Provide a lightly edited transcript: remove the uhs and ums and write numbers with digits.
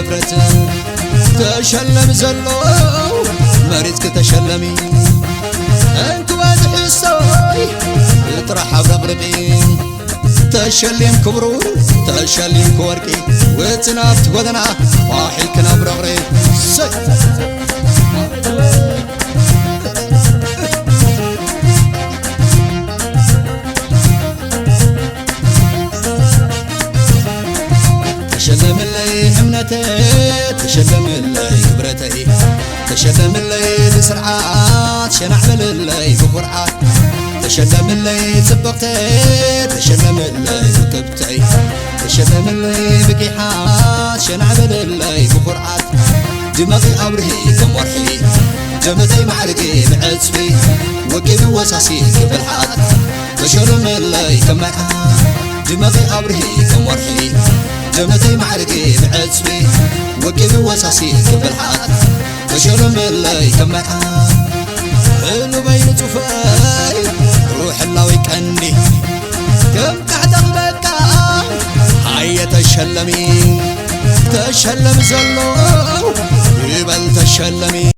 نبرت تشلم زلو مريتك تشلمي انت واضح السوي اطرح بربربي تشلم كبرو تشلم كوركي وتنافت ودنا واحد كنا برغري تشلم اللي امنتي تشلم اللي كبرتي تشلم اللي لسرعات شنعمل اللي بفرعات تشلم اللي سبقتي تشلم اللي كتبتي تشلم اللي بقيحات شنعمل اللي بفرعات دماغي أبرهي كم ورحي جمتي محرقي بعزفي وقبي وساسي بالحات تشلم اللي كم دماغي أبرهي كم ورحي جمتي محرقي بعزفي وقبي وساسي بالحات تشلم اللي كم حلو بين تفاي روح الله ويكني كم تحت بكا هيا تشلمي تشلم زلو يبل تشلمي